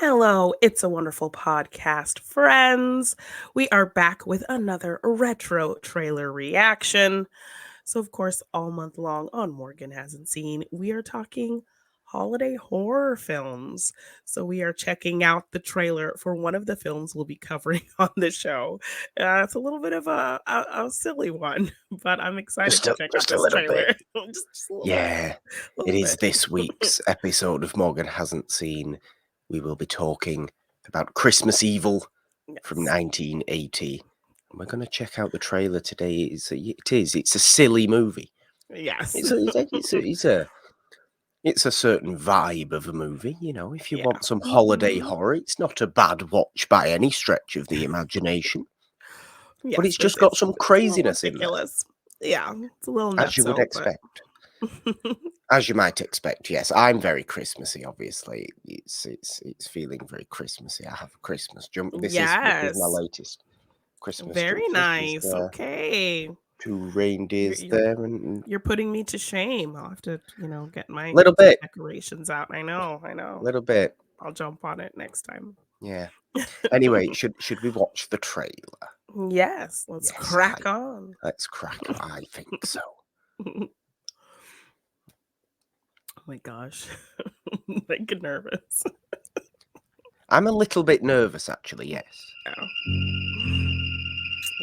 Hello, it's a wonderful podcast, friends. We are back with another retro trailer reaction. So, of course, all month long on Morgan Hasn't Seen, we are talking holiday horror films. So, we are checking out the trailer for one of the films we'll be covering on the show. It's a little bit of a silly one, but I'm excited Just to a check out just a this little bit. trailer. just a little bit. Yeah, A it little is bit. this week's episode of Morgan Hasn't Seen. We will be talking about Christmas Evil from Yes. 1980. And we're going to check out the trailer today. It's a silly movie. Yes. It's a certain vibe of a movie, you know. If you Yeah. want some holiday Mhm. horror, it's not a bad watch by any stretch of the imagination. But Yes, it's just got some it's a little craziness in there, ridiculous. Yeah, it's a little as you would nutso, but expect. As you might expect, yes. I'm very Christmassy, obviously. It's feeling very Christmassy. I have a Christmas jump. This is my yes, latest Christmas very jump. There's nice. Okay, two you're reindeers you're there and you're putting me to shame. I'll have to, get my little bit, decorations out. I know, I know. little bit. I'll jump on it next time. Yeah. Anyway, should we watch the trailer? Yes, let's Yes, crack on. let's crack on. I think so. Oh my gosh, I get nervous. I'm a little bit nervous, actually. Yes. Yeah. Oh,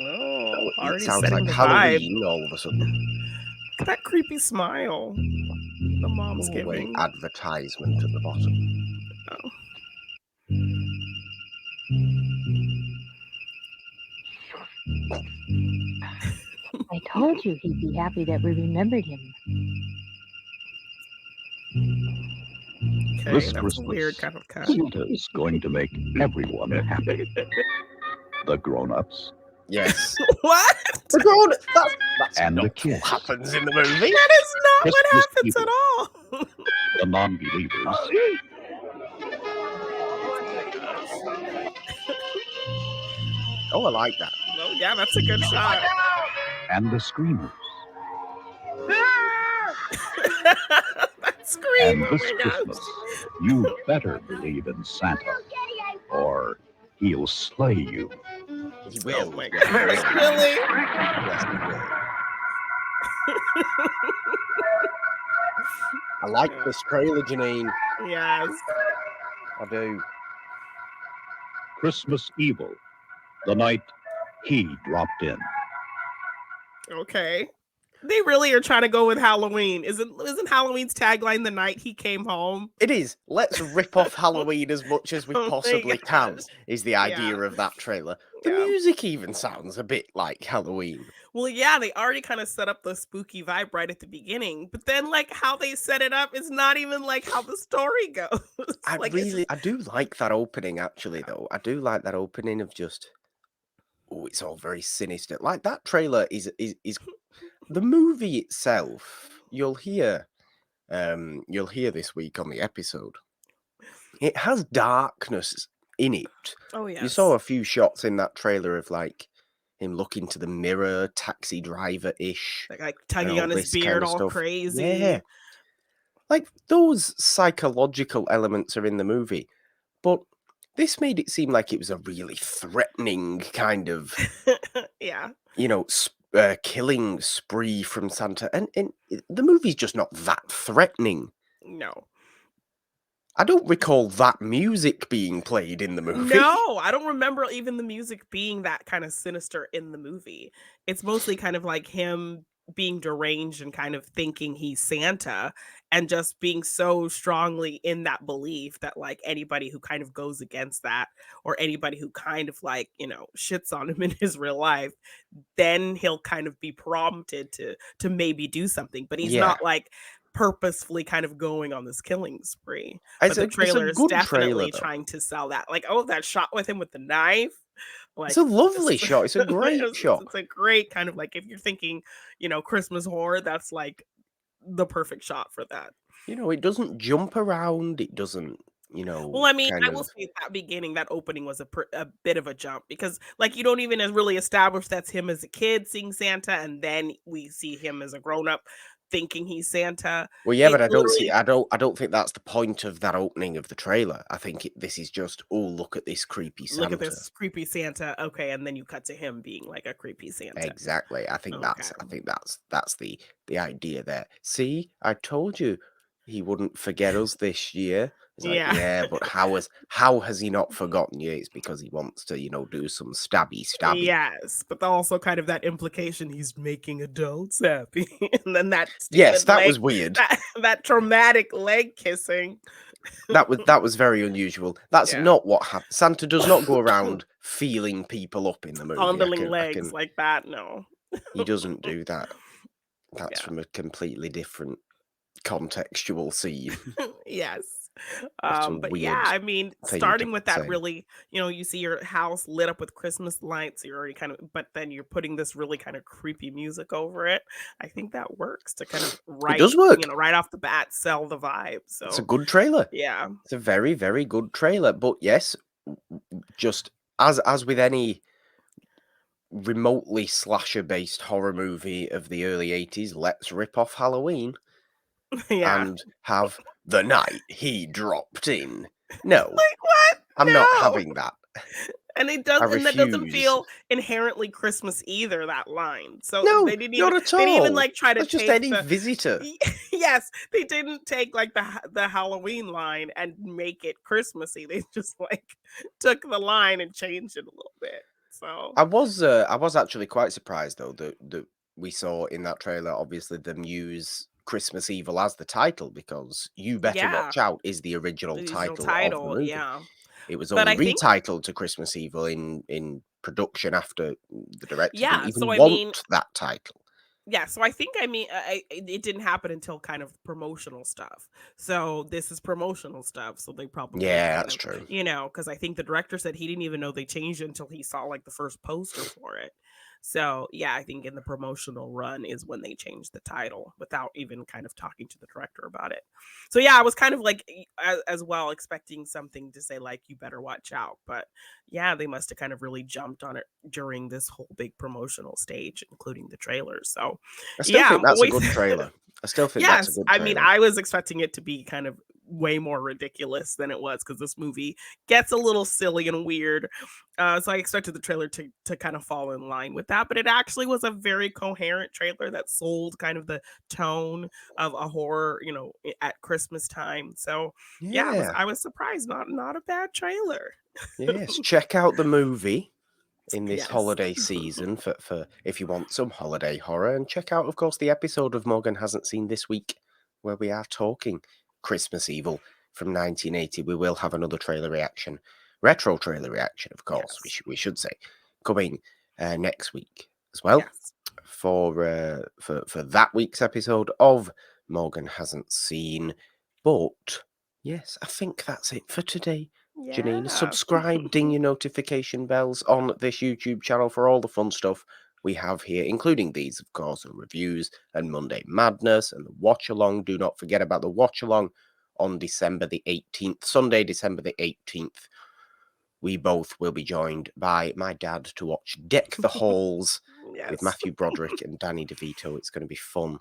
Oh, it already sounds setting like the vibe. Halloween all of a sudden. Look at that creepy smile the mom's Oh, an giving. advertisement at the bottom. Oh. I told you he'd be happy that we remembered him. Okay, This that's a weird Christmas, kind of cut. Santa's going to make everyone happy. The grown-ups Yes. What? The grown that's and the not kids. what happens in the movie. That is not what Christmas happens evil. at all. The non-believers Oh, I like that. Oh, yeah, that's a good shot. and the screamers. That scream. And Oh this my gosh. Christmas, you better believe in Santa, or he'll slay you. He will. Oh my Yes, he gosh. will. Really? Yes, he will. I like this trailer, Jeannine. Yes. I do. Christmas Evil, the night he dropped in. Okay. They really are trying to go with Halloween. Isn't Halloween's tagline the night he came home? It is. Let's rip off Halloween as much as we Oh my possibly can, gosh. is the idea Yeah. of that trailer. The Yeah. music even sounds a bit like Halloween. Well, yeah, they already kind of set up the spooky vibe right at the beginning, but then like how they set it up is not even like how the story goes. Like it's just, I do like that opening, actually, though. I do like that opening of just, oh, it's all very sinister. Like, that trailer is the movie itself. You'll hear this week on the episode. It has darkness in it. oh You yes. saw a few shots in that trailer of like him looking to the mirror, taxi driver-ish, like and tugging all on his this kind beard of all stuff. crazy. Yeah. Like, those psychological elements are in the movie, but this made it seem like it was a really threatening kind of, Yeah. killing spree from Santa, and the movie's just not that threatening. No. I don't recall that music being played in the movie. No, I don't remember even the music being that kind of sinister in the movie. It's mostly kind of like him being deranged and kind of thinking he's Santa and just being so strongly in that belief that like anybody who kind of goes against that or anybody who kind of like, shits on him in his real life, then he'll kind of be prompted to maybe do something. But he's Yeah. not like purposefully kind of going on this killing spree. It's But the a trailer is good definitely trailer, though. trying to sell that. Like, oh, that shot with him with the knife. Like, It's a lovely this- shot. It's a great shot. It's a great kind of like if you're thinking, Christmas horror, that's like the perfect shot for that. It doesn't jump around. It doesn't, Well, I mean, kind I will of. say that opening was a bit of a jump because, like, you don't even really establish that's him as a kid seeing Santa, and then we see him as a grown up thinking he's Santa. Well, yeah, It but I don't see. literally I don't think that's the point of that opening of the trailer. I think this is just, oh, look at this creepy look at Santa. this creepy Santa. Okay, and then you cut to him being like a creepy Santa. Exactly. I think Okay. that's the idea there. See, I told you he wouldn't forget us this year. It's like, Yeah. yeah, but how has he not forgotten you? It's because he wants to, do some stabby. Yes, but also kind of that implication he's making adults happy, and then that Yes, stupid that leg, was weird. that traumatic leg kissing. That was very unusual. That's Yeah, not what happened. Santa does not go around feeling people up in the movie. I fondling can I legs can like that. No. He doesn't do that. That's Yeah. from a completely different contextual scene. Yes. What a But yeah, weird I mean, thing to starting with that say. really, you see your house lit up with Christmas lights, you're already kind of, but then you're putting this really kind of creepy music over it. I think that works to kind of It does work. right off the bat, sell the vibe. It's a So good trailer. yeah. It's a very, very good trailer. But yes, just as with any remotely slasher-based horror movie of the early 80s, let's rip off Halloween Yeah. and have the night he dropped in. No, Like what? I'm not No. having that. And I and that doesn't refuse. feel inherently Christmas either, that line. So No, not at they didn't even all. like try to That's just take any the visitor. yes, they didn't take like the Halloween line and make it Christmassy. They just like took the line and changed it a little bit. So I was actually quite surprised though that we saw in that trailer, obviously, them use Christmas Evil as the title, because You Better yeah, Watch Out is the original the original title of the title, movie. yeah. It was But only I think retitled to Christmas Evil in production after the director didn't yeah, so even I mean want that title. yeah, so I think I mean it didn't happen until kind of promotional stuff. So this is promotional stuff. So they probably Yeah, kind that's of true. because I think the director said he didn't even know they changed it until he saw like the first poster for it. So yeah, I think in the promotional run is when they changed the title without even kind of talking to the director about it. So yeah, I was kind of like as well expecting something to say like you better watch out, but yeah, they must have kind of really jumped on it during this whole big promotional stage, including the trailers. So I still yeah, think I'm that's a always good trailer. I still think that's a yes. good I mean, trailer. I was expecting it to be kind of way more ridiculous than it was because this movie gets a little silly and weird. So I expected the trailer to kind of fall in line with that, but it actually was a very coherent trailer that sold kind of the tone of a horror, at Christmas time. So yeah, Yeah. I was surprised. Not a bad trailer. Yes. Check out the movie in this Yes. holiday season for if you want some holiday horror, and check out, of course, the episode of Morgan Hasn't Seen this week where we are talking Christmas Evil from 1980. We will have another trailer reaction, retro trailer reaction, of course, we Yes. should say, coming next week as well Yes. for that week's episode of Morgan Hasn't Seen. But yes, I think that's it for today. Jeannine, Yeah. subscribe, ding your notification bells on this YouTube channel for all the fun stuff we have here, including these, of course, and reviews and Monday Madness and the watch along. Do not forget about the watch along on December the 18th, Sunday, December the 18th. We both will be joined by my dad to watch Deck the Halls with Yes. Matthew Broderick and Danny DeVito. It's going to be fun.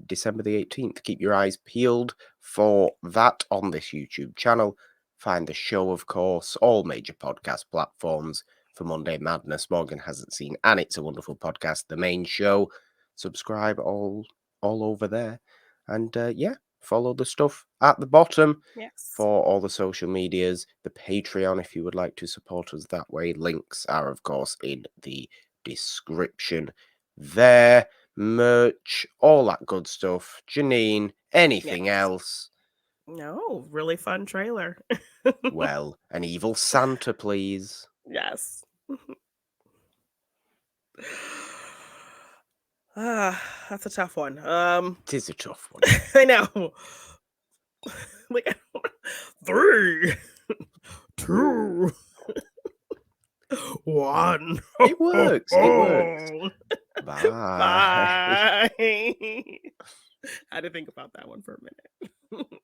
December the 18th. Keep your eyes peeled for that on this YouTube channel. Find the show, of course, all major podcast platforms for Monday Madness. Morgan Hasn't Seen, and It's a Wonderful Podcast, the main show. Subscribe all over there. And yeah, follow the stuff at the bottom Yes. for all the social medias, the Patreon if you would like to support us that way. Links are, of course, in the description there. Merch, all that good stuff. Jeannine, anything Yes. else? No, really fun trailer. Well, an evil Santa, please. Yes. That's a tough one. It is a tough one. I know. Like 3, 2, 1. It works. It works. Bye. Bye. I had to think about that one for a minute.